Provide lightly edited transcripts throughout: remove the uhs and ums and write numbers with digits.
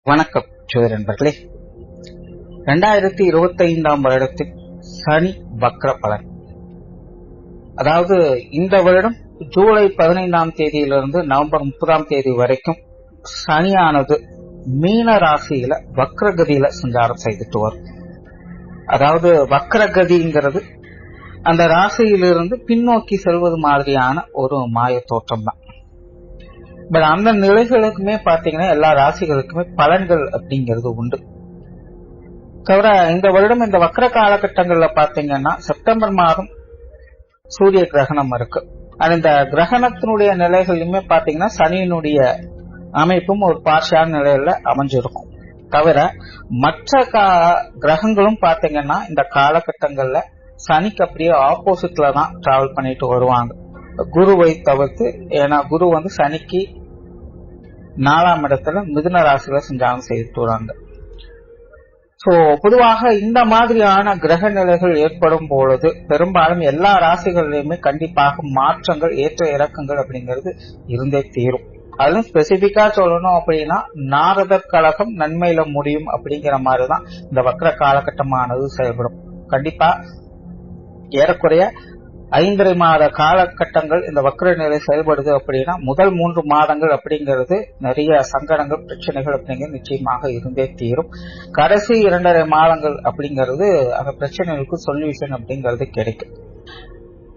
வணக்கம் ஜோதி நண்பர்களே. 2025 வருடத்தின் சனி வக்ர பலன், அதாவது இந்த வருடம் ஜூலை 15 தேதியிலிருந்து நவம்பர் 30 வரைக்கும் சனியானது மீன ராசியில வக்ரகதியில சஞ்சாரம் செய்துட்டு வரும். அதாவது வக்ரகதிங்கிறது அந்த ராசியிலிருந்து பின்னோக்கி செல்வது மாதிரியான ஒரு மாய தோற்றம் தான். பட் அந்த நிலைகளுக்குமே பாத்தீங்கன்னா எல்லா ராசிகளுக்குமே பலன்கள் அப்படிங்கிறது உண்டு. தவிர இந்த வருடம் இந்த வக்ர காலகட்டங்கள்ல பாத்தீங்கன்னா செப்டம்பர் மாதம் சூரிய கிரகணம் இருக்கு. அந்த கிரகணத்தினுடைய நிலைகளுமே பாத்தீங்கன்னா சனியினுடைய அமைப்பும் ஒரு பார்ஷியான நிலையில அமைஞ்சிருக்கும். தவிர மற்ற கிரகங்களும் பாத்தீங்கன்னா இந்த காலகட்டங்கள்ல சனிக்கு அப்படியே ஆப்போசிட்ல தான் டிராவல் பண்ணிட்டு வருவாங்க, குருவை தவிர்த்து. ஏன்னா குரு சனிக்கு 4ஆம் இடத்துல மிதுன ராசியில சஞ்சாரம் செய்துட்டு வராங்க. சோ பொதுவாக இந்த மாதிரியான கிரக நிலைகள் ஏற்படும் பொழுது பெரும்பாலும் எல்லா ராசிகளிலுமே கண்டிப்பாக மாற்றங்கள், ஏற்ற இறக்கங்கள் அப்படிங்கிறது இருந்தே தீரும். அதுவும் ஸ்பெசிபிக்கா சொல்லணும் அப்படின்னா நாரதர் கழகம் நன்மையில முடியும் அப்படிங்கிற மாதிரிதான் இந்த வக்ர காலகட்டமானது செயல்படும். கண்டிப்பா ஏறக்குறைய 5.5 மாத காலகட்டங்கள் இந்த வக்ர நிலை செயல்படுது அப்படின்னா முதல் 3 மாதங்கள் அப்படிங்கிறது நிறைய சங்கடங்கள், பிரச்சனைகள் அப்படிங்கிறது நிச்சயமாக இருந்தே தீரும். கடைசி 2.5 மாதங்கள் அப்படிங்கிறது அந்த பிரச்சனைகளுக்கு சொல்யூஷன் அப்படிங்கிறது கிடைக்கும்.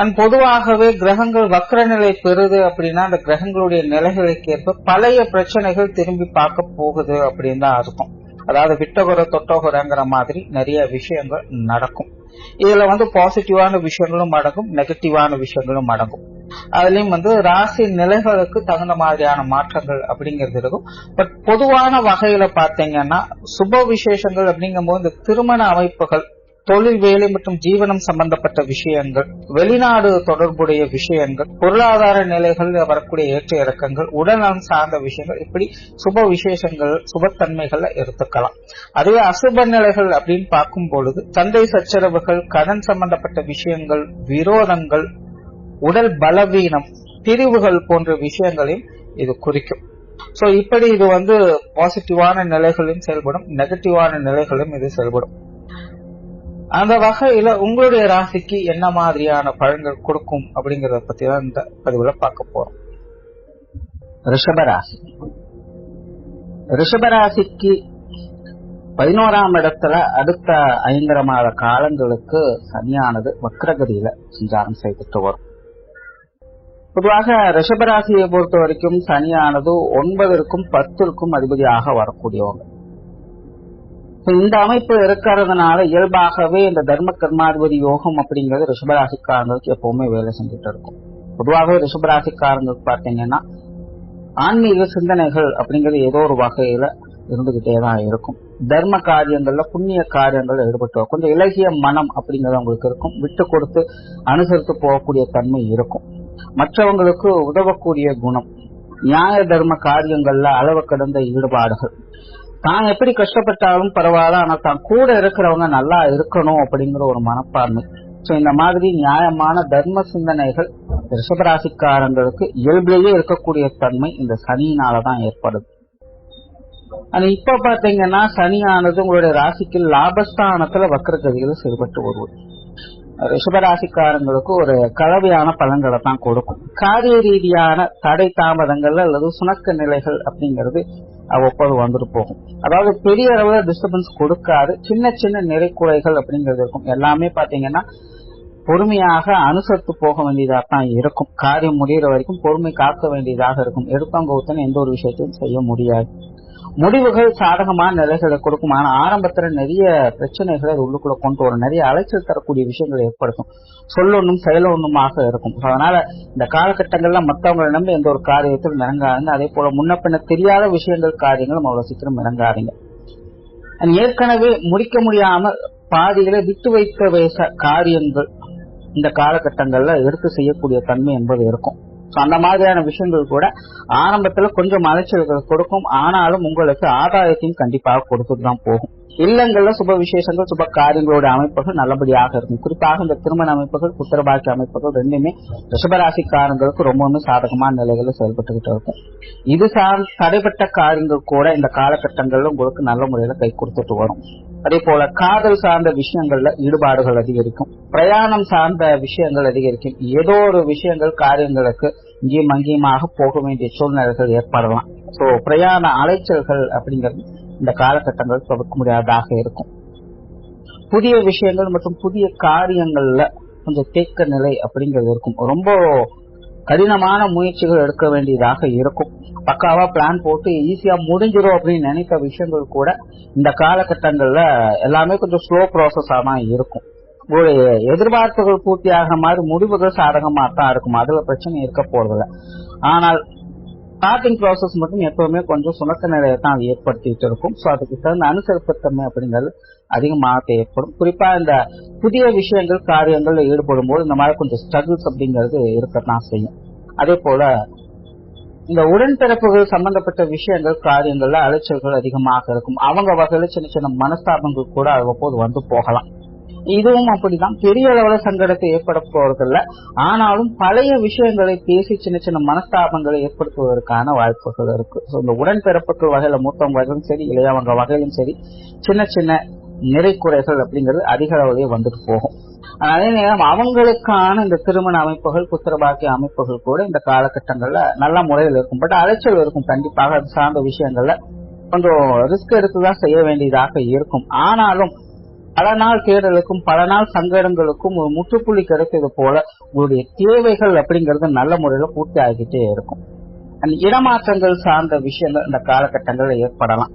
அண்ட் பொதுவாகவே கிரகங்கள் வக்ர நிலை பெறுது அப்படின்னா அந்த கிரகங்களுடைய நிலைகளுக்கு ஏற்ப பழைய பிரச்சனைகள் திரும்பி பார்க்க போகுது அப்படின்னு தான் அர்த்தம். அதாவது விட்டகுறை தொட்டகுறைங்கிற மாதிரி நிறைய விஷயங்கள் நடக்கும். இதுல பாசிட்டிவான விஷயங்களும் அடங்கும், நெகட்டிவான விஷயங்களும் அடங்கும். அதுலயும் ராசி நிலைகளுக்கு தகுந்த மாதிரியான மாற்றங்கள் அப்படிங்கிறது இருக்கும். பட் பொதுவான வகையில பாத்தீங்கன்னா சுப விசேஷங்கள் அப்படிங்கும் போது இந்த திருமண அமைப்புகள், தொழில், வேலை மற்றும் ஜீவனம் சம்பந்தப்பட்ட விஷயங்கள், வெளிநாடு தொடர்புடைய விஷயங்கள், பொருளாதார நிலைகள் வரக்கூடிய ஏற்ற இறக்கங்கள், உடல்நலம் சார்ந்த விஷயங்கள், இப்படி சுப விசேஷங்கள், சுபத்தன்மைகள்ல எடுத்துக்கலாம். அதுவே அசுப நிலைகள் அப்படின்னு பார்க்கும் பொழுது சண்டை சச்சரவுகள், கடன் சம்பந்தப்பட்ட விஷயங்கள், விரோதங்கள், உடல் பலவீனம், பிரிவுகள் போன்ற விஷயங்களையும் இது குறிக்கும். சோ இப்படி இது பாசிட்டிவான நிலைகளும் செயல்படும், நெகட்டிவான நிலைகளும் இது செயல்படும். அந்த வகையில உங்களுடைய ராசிக்கு என்ன மாதிரியான பலன்கள் கொடுக்கும் அப்படிங்கறத பத்தி தான் இந்த பதிவுல பார்க்க போறோம். ரிஷபராசி. ரிஷபராசிக்கு 11ஆம் இடத்துல அடுத்த 5.5 மாத காலங்களுக்கு சனியானது வக்ரகதியில சஞ்சாரம் செய்துட்டு வரும். பொதுவாக ரிஷபராசியை பொறுத்த வரைக்கும் சனியானது 9க்கும் 10க்கும் அதிபதியாக வரக்கூடியவங்க. இந்த அமைப்பு இருக்கிறதுனால இயல்பாகவே இந்த தர்ம கர்மாதிபதி யோகம் அப்படிங்கிறது ரிஷபராசிக்காரங்களுக்கு எப்பவுமே வேலை செஞ்சுட்டு இருக்கும். பொதுவாகவே ரிஷபராசிக்காரங்களுக்கு பாத்தீங்கன்னா ஆன்மீக சிந்தனைகள் அப்படிங்கிறது ஏதோ ஒரு வகையில இருந்துகிட்டே தான் இருக்கும். தர்ம காரியங்கள்ல, புண்ணிய காரியங்கள்ல ஈடுபட்டு கொஞ்சம் இலகிய மனம் அப்படிங்கிறது அவங்களுக்கு இருக்கும். விட்டு கொடுத்து அனுசரித்து போகக்கூடிய தன்மை இருக்கும். மற்றவங்களுக்கு உதவக்கூடிய குணம், நியாய தர்ம காரியங்கள்ல அளவு கடந்த ஈடுபாடுகள், தான் எப்படி கஷ்டப்பட்டாலும் பரவாயில்ல ஆனா தான் கூட இருக்கிறவங்க நல்லா இருக்கணும் அப்படிங்கிற ஒரு மனப்பான்மை. சோ இந்த மாதிரி நியாயமான தர்ம சிந்தனைகள் ரிஷபராசிக்காரங்களுக்கு இயல்பிலேயே இருக்கக்கூடிய தன்மை இந்த சனியினாலதான் ஏற்படுது. ஆனா இப்ப பாத்தீங்கன்னா சனியானது உங்களுடைய ராசிக்கு லாபஸ்தானத்துல வக்ரகதியில செயல்பட்டு வருவது ரிஷபராசிக்காரங்களுக்கு ஒரு கலவையான பலன்களை தான் கொடுக்கும். காரிய ரீதியான தடை தாமதங்கள் அல்லது சுணக்க நிலைகள் அப்படிங்கிறது அவ்வப்போது வந்துட்டு போகும். அதாவது பெரிய அளவுல டிஸ்டர்பன்ஸ் கொடுக்காது, சின்ன சின்ன நிறைக்குறைகள் அப்படிங்கிறது இருக்கும். எல்லாமே பாத்தீங்கன்னா பொறுமையாக அனுசரித்து போக வேண்டியதாக தான் இருக்கும். காரியம் முடிகிற வரைக்கும் பொறுமை காக்க வேண்டியதாக இருக்கும். எடுத்தவங்க எந்த ஒரு விஷயத்தையும் செய்ய முடியாது. முடிவுகள் சாதகமான நிலைகளை கொடுக்கும். ஆனா ஆரம்பத்துல நிறைய பிரச்சனைகளை உள்ளுக்குள்ள கொண்டு வரும், நிறைய அலைச்சல் தரக்கூடிய விஷயங்களை ஏற்படுத்தும். சொல்லொன்னும் செயலொன்னுமாக இருக்கும். அதனால இந்த காலகட்டங்கள்ல மற்றவங்களை நம்பி எந்த ஒரு காரியத்தில் இறங்காதுங்க. அதே போல முன்ன பின்ன தெரியாத விஷயங்கள், காரியங்களும் அவ்வளவு சீக்கிரம் இறங்காதீங்க. ஏற்கனவே முடிக்க முடியாம பாதிகளை விட்டு வைத்த காரியங்கள் இந்த காலகட்டங்கள்ல எடுத்து செய்யக்கூடிய தன்மை என்பது இருக்கும். அந்த மாதிரியான விஷயங்கள் கூட ஆரம்பத்துல கொஞ்சம் அலைச்சல்கள் கொடுக்கும். ஆனாலும் உங்களுக்கு ஆதாயத்தையும் கண்டிப்பாக கொடுத்துட்டு தான் போகும். இல்லங்கள்ல சுப விசேஷங்கள் சுப காரியங்களோட அமைப்புகள் நல்லபடியாக இருக்கும். குறிப்பாக இந்த திருமண அமைப்புகள் புத்திரபாக்கிய அமைப்புகள் ரெண்டுமே ரிஷபராசிக்காரங்களுக்கு ரொம்பவுமே சாதகமான நிலைகளை செயல்பட்டுக்கிட்டு இருக்கும். இது தடைப்பட்ட காரியங்கள் கூட இந்த காலகட்டங்கள்ல உங்களுக்கு நல்ல முறையில கை கொடுத்துட்டு வரும். அதே போல காதல் சார்ந்த விஷயங்கள்ல ஈடுபாடுகள் அதிகரிக்கும். பிரயாணம் சார்ந்த விஷயங்கள் அதிகரிக்கும். ஏதோ ஒரு விஷயங்கள் காரியங்களுக்கு இங்கேயும் அங்கேயுமாக போக வேண்டிய சூழ்நிலைகள் ஏற்படலாம். சோ பிரயாண அலைச்சல்கள் அப்படிங்கிறது இந்த காலகட்டங்கள் தவிர்க்க முடியாததாக இருக்கும். புதிய விஷயங்கள் மற்றும் புதிய காரியங்கள்ல கொஞ்சம் தேக்க நிலை அப்படிங்கிறது இருக்கும். ரொம்ப கடினமான முயற்சிகள் எடுக்க வேண்டியதாக இருக்கும். பக்காவா பிளான் போட்டு ஈஸியா முடிஞ்சிடும் அப்படின்னு நினைத்த விஷயங்கள் கூட இந்த காலகட்டங்கள்ல எல்லாமே கொஞ்சம் ஸ்லோ ப்ராசஸா தான் இருக்கும். ஒரு எதிர்பார்ப்புகள் பூர்த்தியாக மாதிரி முடிவுகள் சாதகமா தான் இருக்கும். அதுல பிரச்சனை இருக்க போறதில்ல. ஆனால் ஸ்டார்டிங் ப்ராசஸ் மட்டும் எப்பவுமே கொஞ்சம் சுணக்க நிலையை தான் அது ஏற்படுத்திட்டு இருக்கும். ஸோ அதுக்கு தகுந்த அனுசரிப்புத்தன்மை அப்படிங்கிறது அதிகமாக ஏற்படும். குறிப்பா இந்த புதிய விஷயங்கள் காரியங்கள்ல ஈடுபடும் போது இந்த மாதிரி கொஞ்சம் ஸ்ட்ரகிள்ஸ் அப்படிங்கிறது இருக்கத்தான் செய்யும். அதே போல இந்த உடன்பிறப்புகள் சம்பந்தப்பட்ட விஷயங்கள் காரியங்கள்ல அலைச்சல்கள் அதிகமாக இருக்கும். அவங்க வகையில சின்ன சின்ன மனஸ்தாபங்கள் கூட அவ்வப்போது வந்து போகலாம். இதுவும் அப்படிதான். பெரிய அளவுல சங்கடத்தை ஏற்பட போறதில்ல. ஆனாலும் பழைய விஷயங்களை பேசி சின்ன சின்ன மனஸ்தாபங்களை ஏற்படுத்துவதற்கான வாய்ப்புகள் இருக்கு. இந்த உடன்பிறப்புகள் வகையில மூத்தவங்க வகையிலும் சரி இளையவங்க வகையிலும் சரி சின்ன சின்ன நிறை குறைகள் அப்படிங்கிறது அதிக அளவுலயே வந்துட்டு போகும். அதே நேரம் அவங்களுக்கான இந்த திருமண அமைப்புகள் புத்திரபாக்கிய அமைப்புகள் கூட இந்த காலகட்டங்கள்ல நல்ல முறையில் இருக்கும். பட் அலைச்சல் இருக்கும். கண்டிப்பாக அது சார்ந்த விஷயங்கள்ல கொஞ்சம் ரிஸ்க் எடுத்துதான் செய்ய வேண்டியதாக இருக்கும். ஆனாலும் பல நாள் தேடலுக்கும் பல நாள் சங்கடங்களுக்கும் ஒரு முற்றுப்புள்ளி கிடைத்தது போல உங்களுடைய தேவைகள் அப்படிங்கிறது நல்ல முறையில பூர்த்தி ஆகிட்டே இருக்கும். இடமாற்றங்கள் சார்ந்த விஷயங்கள் இந்த காலகட்டங்களில் ஏற்படலாம்.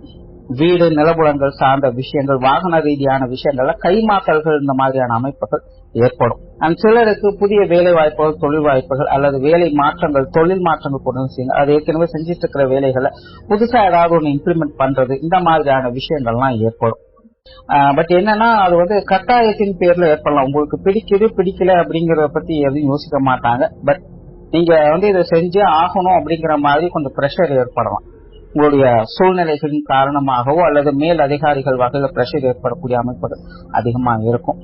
வீடு நிலபுலங்கள் சார்ந்த விஷயங்கள் வாகன ரீதியான விஷயங்கள்ல கைமாற்றல்கள் இந்த மாதிரியான அமைப்புகள் ஏற்படும். சிலருக்கு புதிய வேலை வாய்ப்புகள் தொழில் வாய்ப்புகள் அல்லது வேலை மாற்றங்கள் தொழில் மாற்றங்கள் கொண்டு செய்யுங்க. அது ஏற்கனவே செஞ்சுட்டு இருக்கிற வேலைகளை புதுசா ஏதாவது ஒன்று இம்ப்ளிமெண்ட் பண்றது இந்த மாதிரியான விஷயங்கள்லாம் ஏற்படும். பட் என்னன்னா அது கட்டாயத்தின் பேர்ல ஏற்படலாம். உங்களுக்கு பிடிக்குது பிடிக்கல அப்படிங்கறத பத்தி எதுவும் யோசிக்க மாட்டாங்க. பட் நீங்க இதை செஞ்சே ஆகணும் அப்படிங்கிற மாதிரி கொஞ்சம் பிரஷர் ஏற்படலாம். உங்களுடைய சூழ்நிலைகளின் காரணமாகவோ அல்லது மேல் அதிகாரிகள் வகையில பிரஷர் ஏற்படக்கூடிய அமைப்புகள் அதிகமா இருக்கும்.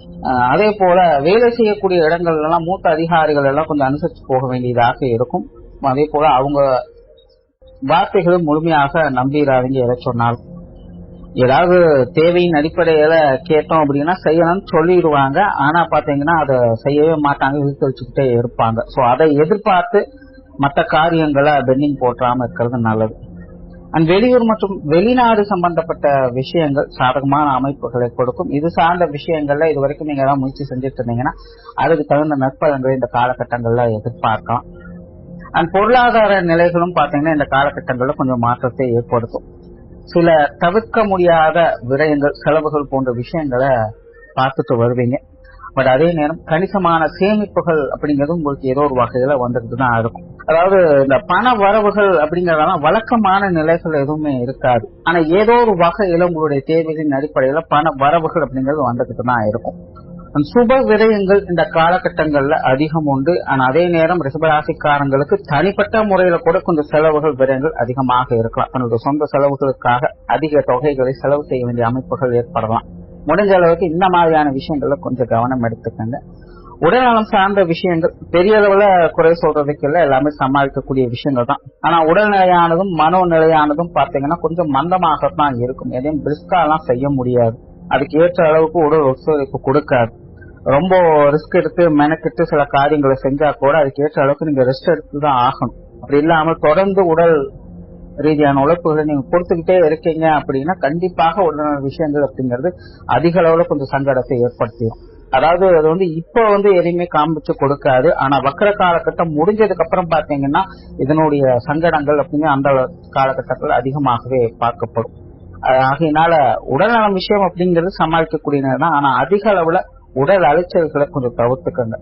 அதே போல வேலை செய்யக்கூடிய இடங்கள் எல்லாம் மூத்த அதிகாரிகள் எல்லாம் கொஞ்சம் அனுசரிச்சு போக வேண்டியதாக இருக்கும். அதே போல அவங்க வார்த்தைகளும் முழுமையாக நம்பிடாதீங்க. எதை சொன்னாலும் ஏதாவது தேவையின் அடிப்படையில கேட்டோம் அப்படின்னா செய்யணும்னு சொல்லிடுவாங்க. ஆனா பாத்தீங்கன்னா அதை செய்யவே மாட்டாங்க, இழுத்து வச்சுக்கிட்டே இருப்பாங்க. சோ அதை எதிர்பார்த்து மற்ற காரியங்களை பெண்டிங் போட்டுறாம இருக்கிறது நல்லது. வெளியூர் மற்றும் வெளிநாடு சம்பந்தப்பட்ட விஷயங்கள் சாதகமான அமைப்புகளை கொடுக்கும். இது சார்ந்த விஷயங்கள்ல இது வரைக்கும் நீங்க ஏதாவது முயற்சி செஞ்சுட்டு இருந்தீங்கன்னா அதுக்கு தகுந்த நற்பலன்களை இந்த காலகட்டங்கள்ல எதிர்பார்க்கலாம். பொருளாதார நிலைகளும் பாத்தீங்கன்னா இந்த காலகட்டங்கள்ல கொஞ்சம் மாற்றத்தை ஏற்படுத்தும். சில தவிர்க்க முடியாத விரயங்கள் செலவுகள் போன்ற விஷயங்களை பார்த்துட்டு வருவீங்க. பட் அதே நேரம் கணிசமான சேமிப்புகள் அப்படிங்கிறது உங்களுக்கு ஏதோ ஒரு வகையில வந்துட்டு தான் இருக்கும். அதாவது இந்த பண வரவுகள் அப்படிங்கறதெல்லாம் வழக்கமான நிலைகள் எதுவுமே இருக்காது. ஆனா ஏதோ ஒரு வகையில உங்களுடைய தேவைகளின் அடிப்படையில பண வரவுகள் அப்படிங்கிறது வந்துகிட்டு தான் இருக்கும். சுப விரயங்கள் இந்த காலகட்டங்கள்ல அதிகம் உண்டு. ஆனா அதே நேரம் ரிஷபராசிக்காரங்களுக்கு தனிப்பட்ட முறையில கூட கொஞ்சம் செலவுகள் விரயங்கள் அதிகமாக இருக்கலாம். தன்னுடைய சொந்த செலவுகளுக்காக அதிக தொகைகளை செலவு செய்ய வேண்டிய அமைப்புகள் ஏற்படலாம். முடிஞ்ச அளவுக்கு இந்த மாதிரியான விஷயங்கள்ல கொஞ்சம் கவனம் எடுத்துக்கங்க. உடல்நலம் சார்ந்த விஷயங்கள் பெரிய அளவுல குறை சொல்றதுக்கு இல்ல, எல்லாமே சமாளிக்கக்கூடிய விஷயங்கள் தான். ஆனா உடல்நிலையானதும் மனோநிலையானதும் பாத்தீங்கன்னா கொஞ்சம் மந்தமாகத்தான் இருக்கும். எதையும் பிரிஸ்கா எல்லாம் செய்ய முடியாது. அதுக்கு ஏற்ற அளவுக்கு உடல் ஒத்துழைப்பு கொடுக்காது. ரொம்ப ரிஸ்க் எடுத்து மெனக்கிட்டு சில காரியங்களை செஞ்சா கூட அதுக்கு ஏற்ற அளவுக்கு நீங்க ரெஸ்ட் எடுத்துதான் ஆகணும். அப்படி இல்லாம தொடர்ந்து உடல் ரீதியான உழைப்புகளை நீங்க கொடுத்துக்கிட்டே இருக்கீங்க அப்படின்னா கண்டிப்பாக உடனே விஷயங்கள் அப்படிங்கிறது அதிக அளவுல கொஞ்சம் சங்கடத்தை ஏற்படுத்திடும். அதாவது அது இப்ப எதையுமே காமிச்சு கொடுக்காது. ஆனா வக்கர காலகட்டம் முடிஞ்சதுக்கு அப்புறம் பாத்தீங்கன்னா இதனுடைய சங்கடங்கள் அப்படிங்கிற அந்த காலகட்டத்தில் அதிகமாகவே பார்க்கப்படும். ஆகையினால உடல்நலம் விஷயம் அப்படிங்கிறது சமாளிக்கக்கூடியதுதான். ஆனா அதிக அளவுல உடல் அலைச்சல்களை கொஞ்சம் தவிர்த்துக்கங்க.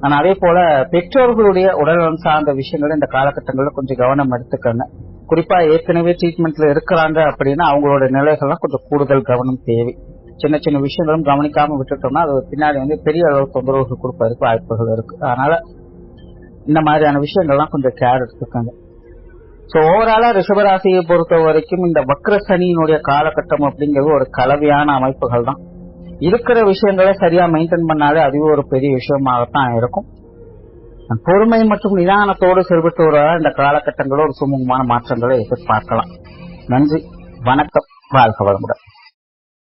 ஆனா அதே போல பெற்றோர்களுடைய உடல்நலம் சார்ந்த விஷயங்களை இந்த காலகட்டங்களில் கொஞ்சம் கவனம் எடுத்துக்கங்க. குறிப்பா ஏற்கனவே ட்ரீட்மெண்ட்ல இருக்கிறாங்க அப்படின்னா அவங்களோட நிலைகள்லாம் கொஞ்சம் கூடுதல் கவனம் தேவை. சின்ன சின்ன விஷயங்களும் கவனிக்காம விட்டுட்டோம்னா அது பின்னாடி பெரிய அளவு தொந்தரவுகள் கொடுப்பதற்கு வாய்ப்புகள் இருக்கு. அதனால இந்த மாதிரியான விஷயங்கள்லாம் கொஞ்சம் கேர் எடுத்துக்கோங்க. ஸோ ஓவராலா ரிஷபராசியை பொறுத்த வரைக்கும் இந்த வக்ர சனியினுடைய காலகட்டம் அப்படிங்கிறது ஒரு கலவையான அமைப்புகள் தான். இருக்கிற விஷயங்களை சரியா மெயின்டைன் பண்ணாலே அதுவே ஒரு பெரிய விஷயமாகத்தான் இருக்கும். பொறுமை மற்றும் நிதானத்தோடு செயல்பட்டு வருவதால் இந்த காலகட்டங்களோடு சுமூகமான மாற்றங்களை எதிர்பார்க்கலாம். நன்றி, வணக்கம், வாழ்க வளமுடன்.